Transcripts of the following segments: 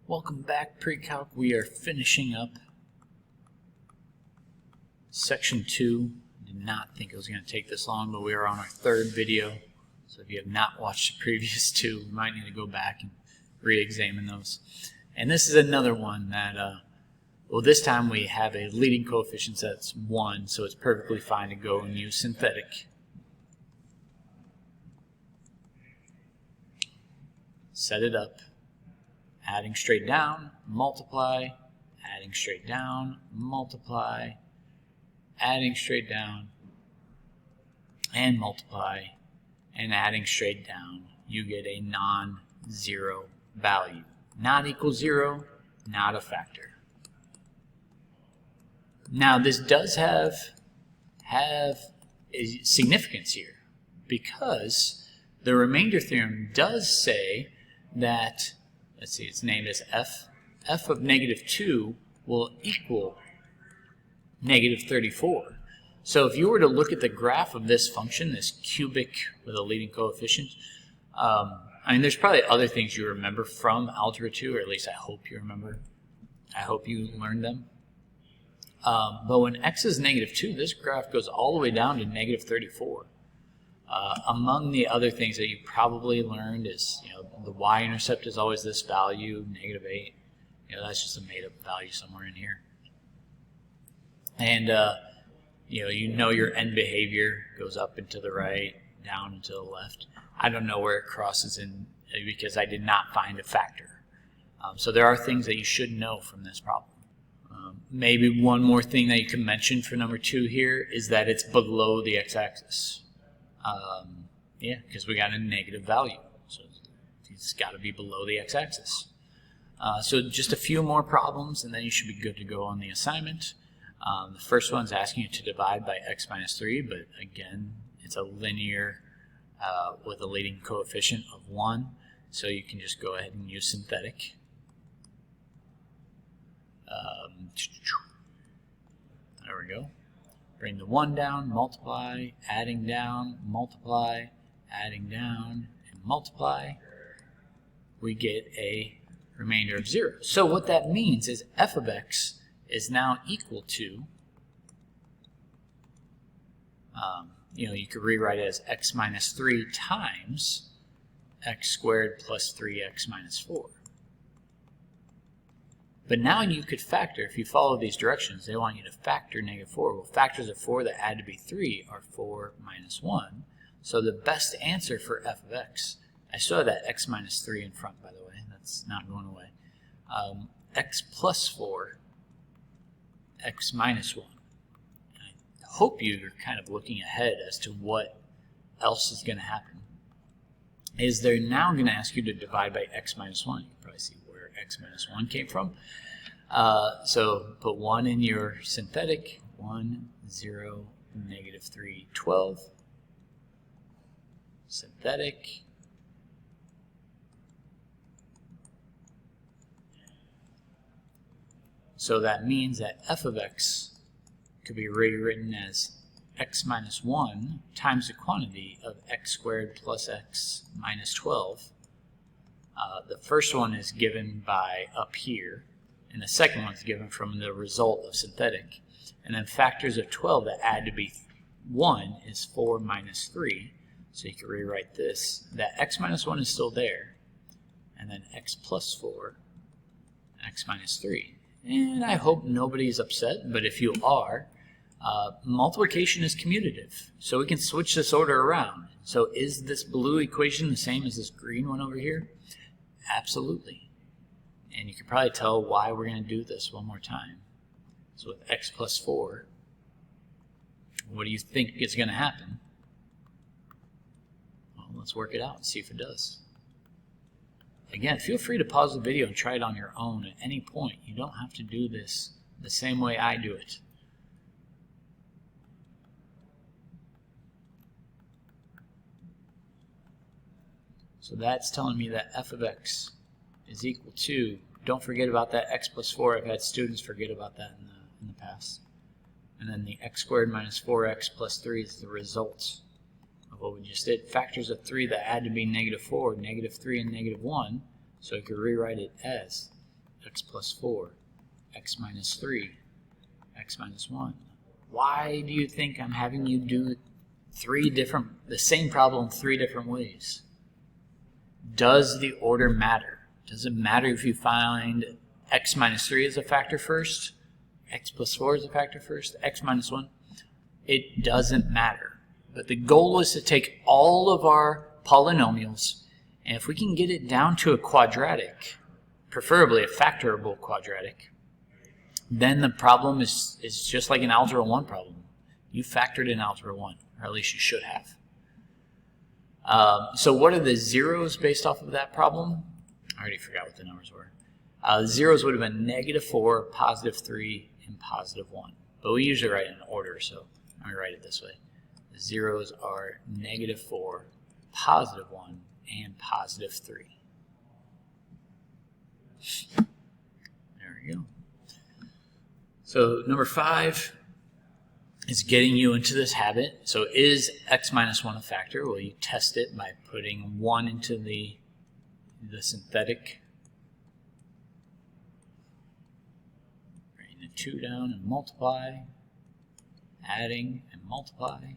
Welcome back, Pre-Calc. We are finishing up Section 2. Did not think it was going to take this long, but we are on our third video. So if you have not watched the previous two, you might need to go back and re-examine those. And this is another one that, well, this time we have a leading coefficient that's 1, so it's perfectly fine to go and use synthetic. Set it up. Adding straight down, multiply, adding straight down, multiply, adding straight down, and multiply, and adding straight down, you get a non-zero value. Not equal 0, not a factor. Now this does have a significance here, because the remainder theorem does say that, let's see, it's named as f. F of -2 will equal -34. So if you were to look at the graph of this function, this cubic with a leading coefficient, I mean, there's probably other things you remember from Algebra 2, or at least I hope you remember. I hope you learned them. But when x is -2, this graph goes all the way down to -34. Among the other things that you probably learned is, the y-intercept is always this value, -8. That's just a made-up value somewhere in here. And, your end behavior goes up and to the right, down and to the left. I don't know where it crosses in because I did not find a factor. So there are things that you should know from this problem. Maybe one more thing that you can mention for number 2 here is that it's below the x-axis. Because we got a negative value, so it's got to be below the x-axis. So just a few more problems, and then you should be good to go on the assignment. The first one's asking you to divide by x minus 3, but again, it's a linear with a leading coefficient of 1, so you can just go ahead and use synthetic. There we go. Bring the 1 down, multiply, adding down, multiply, adding down, and multiply. We get a remainder of 0. So what that means is f of x is now equal to, you could rewrite it as x minus 3 times x squared plus 3x minus 4. But now you could factor, if you follow these directions, they want you to factor -4. Well, factors of 4 that add to be 3 are 4 minus 1. So the best answer for f of x, I still have that x minus 3 in front, by the way. That's not going away. X plus 4, x minus 1. I hope you're kind of looking ahead as to what else is going to happen. Is they're now going to ask you to divide by x minus 1. You can probably see where x minus 1 came from. So put 1 in your synthetic. 1, 0, -3, 12. Synthetic. So that means that f of x could be rewritten as x minus 1 times the quantity of x squared plus x minus 12. The first one is given by up here, and the second one is given from the result of synthetic. And then factors of 12 that add to be 1 is 4 minus 3. So you can rewrite this. That x minus 1 is still there. And then x plus 4, x minus 3. And I hope nobody is upset, but if you are, multiplication is commutative. So we can switch this order around. So is this blue equation the same as this green one over here? Absolutely. And you can probably tell why we're going to do this one more time. So with x plus 4, what do you think is going to happen? Well, let's work it out and see if it does. Again, feel free to pause the video and try it on your own at any point. You don't have to do this the same way I do it. So that's telling me that f of x is equal to, don't forget about that x plus 4. I've had students forget about that in the past. And then the x squared minus 4x plus 3 is the result of what we just did. Factors of 3 that add to be -4, -3 and -1. So I could rewrite it as x plus 4, x minus 3, x minus 1. Why do you think I'm having you do the same problem 3 different ways? Does the order matter? Does it matter if you find x minus 3 as a factor first, x plus 4 as a factor first, x minus 1? It doesn't matter. But the goal is to take all of our polynomials, and if we can get it down to a quadratic, preferably a factorable quadratic, then the problem is just like an Algebra 1 problem. You factored in Algebra 1, or at least you should have. So what are the zeros based off of that problem? I already forgot what the numbers were. The zeros would have been -4, +3, and +1. But we usually write in order, so let me write it this way. The zeros are -4, +1, and +3. There we go. So number 5 is getting you into this habit. So is x minus 1 a factor? Well, you test it by putting 1 into the synthetic, bringing the 2 down and multiply, adding and multiply.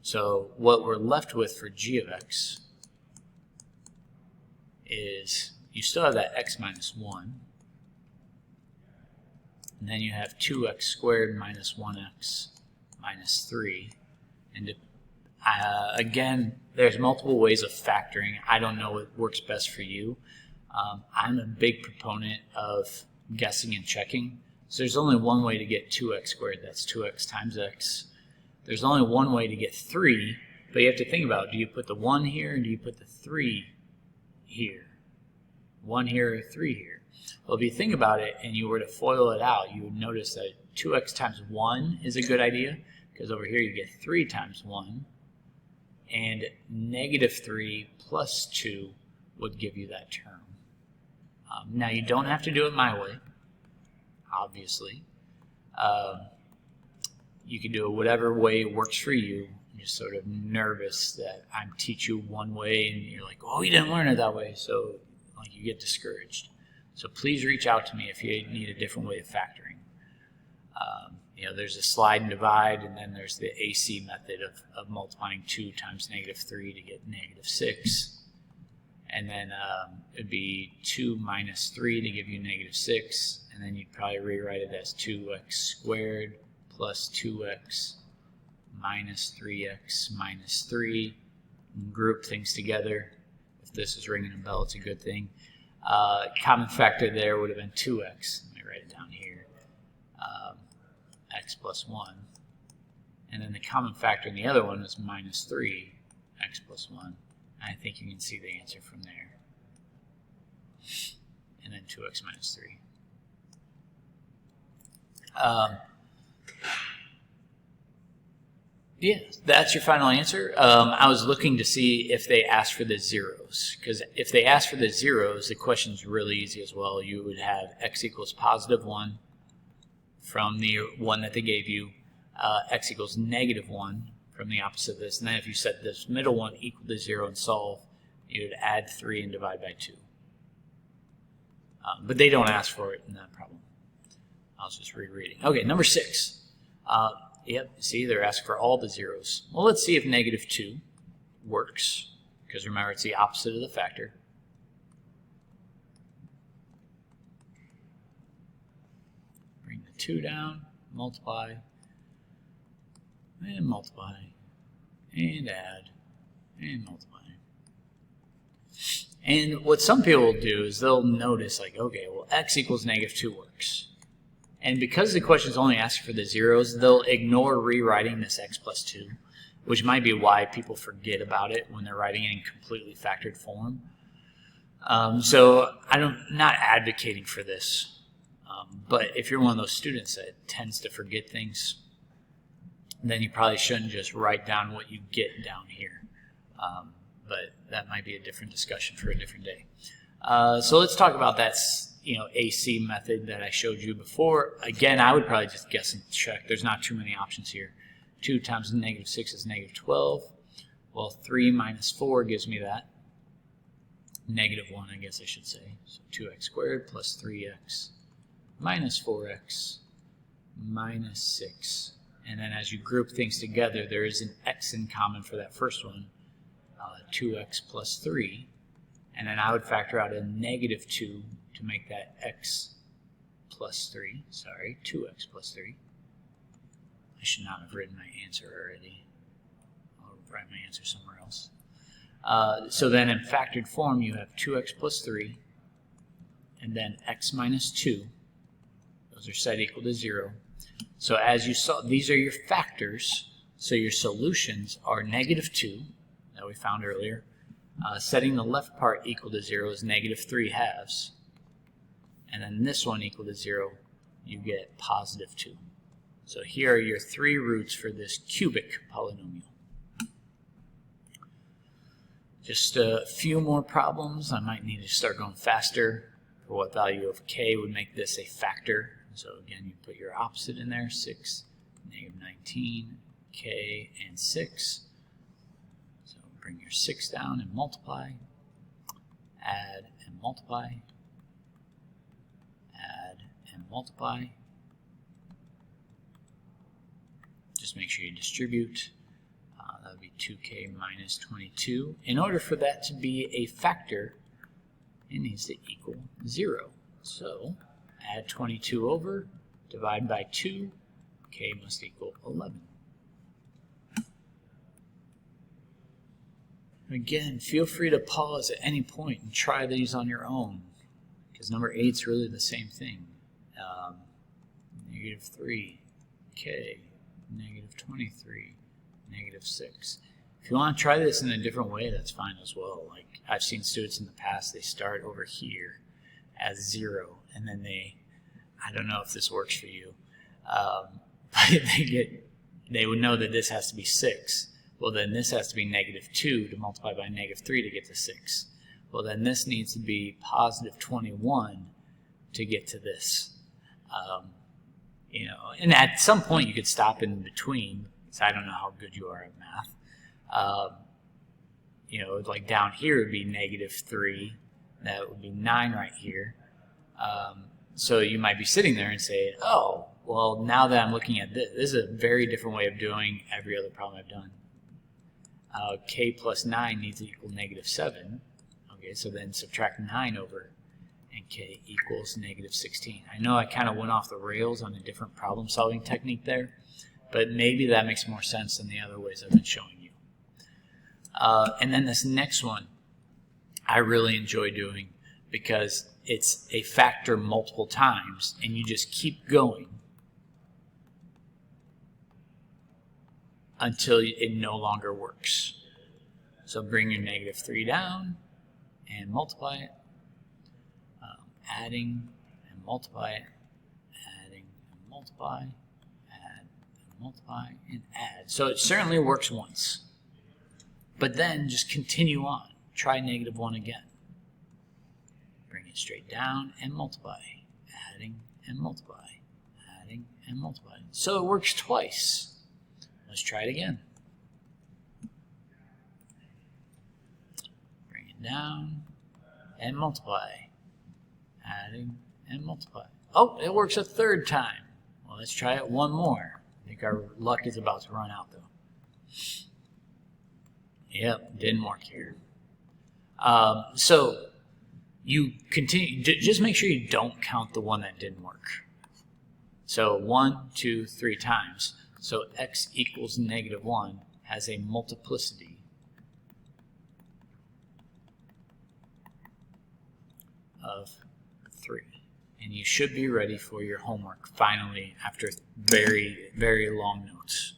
So what we're left with for g of x is you still have that x minus 1, and then you have 2x squared minus 1x minus 3. And again, there's multiple ways of factoring. I don't know what works best for you. I'm a big proponent of guessing and checking. So there's only one way to get 2x squared. That's 2x times x. There's only one way to get 3, but you have to think about, do you put the 1 here, or do you put the 3 here? 1 here or 3 here? Well, if you think about it and you were to FOIL it out, you would notice that 2x times 1 is a good idea, because over here you get 3 times 1, and -3 plus 2 would give you that term. Now, you don't have to do it my way, obviously. You can do it whatever way works for you. I'm just sort of nervous that I'm teach you one way and you're like, oh, you didn't learn it that way, so like you get discouraged. So please reach out to me if you need a different way of factoring. There's a slide and divide, and then there's the AC method of multiplying 2 times -3 to get -6. And then it'd be 2 minus 3 to give you -6, and then you'd probably rewrite it as 2x squared plus 2x minus 3x minus 3. Group things together. If this is ringing a bell, it's a good thing. Common factor there would have been 2x. Let me write it down here. X plus 1. And then the common factor in the other one was -3, x plus 1. I think you can see the answer from there. And then 2x minus 3. Yeah, that's your final answer. I was looking to see if they asked for the zeros, because if they asked for the zeros, the question's really easy as well. You would have x equals +1 from the one that they gave you, x equals -1 from the opposite of this, and then if you set this middle one equal to 0 and solve, you would add 3 and divide by 2. But they don't ask for it in that problem. I was just rereading. Okay, number 6. Yep, see, they're asking for all the zeros. Well, let's see if -2 works, because remember, it's the opposite of the factor. Bring the 2 down, multiply, and multiply, and add, and multiply. And what some people will do is they'll notice, like, okay, well, x equals -2 works. And because the question is only asking for the zeros, they'll ignore rewriting this x plus 2, which might be why people forget about it when they're writing it in completely factored form. So I'm not advocating for this, but if you're one of those students that tends to forget things, then you probably shouldn't just write down what you get down here. But that might be a different discussion for a different day. So let's talk about that AC method that I showed you before. Again, I would probably just guess and check. There's not too many options here. 2 times -6 is -12. Well, 3 minus 4 gives me that. negative 1, I guess I should say. So 2x squared plus 3x minus 4x minus 6. And then as you group things together, there is an x in common for that first one, 2x plus 3. And then I would factor out a negative 2 to make that x plus 3. Sorry, 2x plus 3. I should not have written my answer already. I'll write my answer somewhere else. So then in factored form, you have 2x plus 3, and then x minus 2. Those are set equal to 0. So as you saw, these are your factors. So your solutions are negative 2, that we found earlier. Setting the left part equal to 0 is negative 3 halves. And then this one equal to 0, you get positive 2. So here are your 3 roots for this cubic polynomial. Just a few more problems. I might need to start going faster. For what value of k would make this a factor? So again, you put your opposite in there, 6, negative 19, k, and 6. So bring your 6 down and multiply, add and multiply, add and multiply. Just make sure you distribute. That would be 2k minus 22. In order for that to be a factor, it needs to equal 0. So add 22 over, divide by 2, k must equal 11. Again, feel free to pause at any point and try these on your own, because number 8 is really the same thing. Negative 3, k, negative 23, negative 6. If you want to try this in a different way, that's fine as well. Like I've seen students in the past, they start over here as 0, and then I don't know if this works for you, but they would know that this has to be 6. Well, then this has to be negative 2 to multiply by negative 3 to get to 6. Well, then this needs to be positive 21 to get to this. You know, and at some point you could stop in between, because I don't know how good you are at math. You know, like down here would be negative 3. That would be 9 right here. So you might be sitting there and say, oh, well, now that I'm looking at this, this is a very different way of doing every other problem I've done. K plus 9 needs to equal negative 7. Okay, so then subtract 9 over, and k equals negative 16. I know I kind of went off the rails on a different problem solving technique there, but maybe that makes more sense than the other ways I've been showing you. And then this next one I really enjoy doing, because it's a factor multiple times and you just keep going until it no longer works. So bring your negative 3 down and multiply it, adding and multiply it, adding and multiply, add and multiply, and add. So it certainly works once, but then just continue on. Try negative 1 again. Bring it straight down and multiply, adding and multiply, adding and multiply. So it works twice. Let's try it again. Bring it down and multiply, adding and multiply. Oh, it works a third time. Well, let's try it one more. I think our luck is about to run out, though. Yep, didn't work here. So you continue. Just make sure you don't count the one that didn't work. So 1, 2, 3 times. So x equals negative 1 has a multiplicity of 3. And you should be ready for your homework finally after very, very long notes.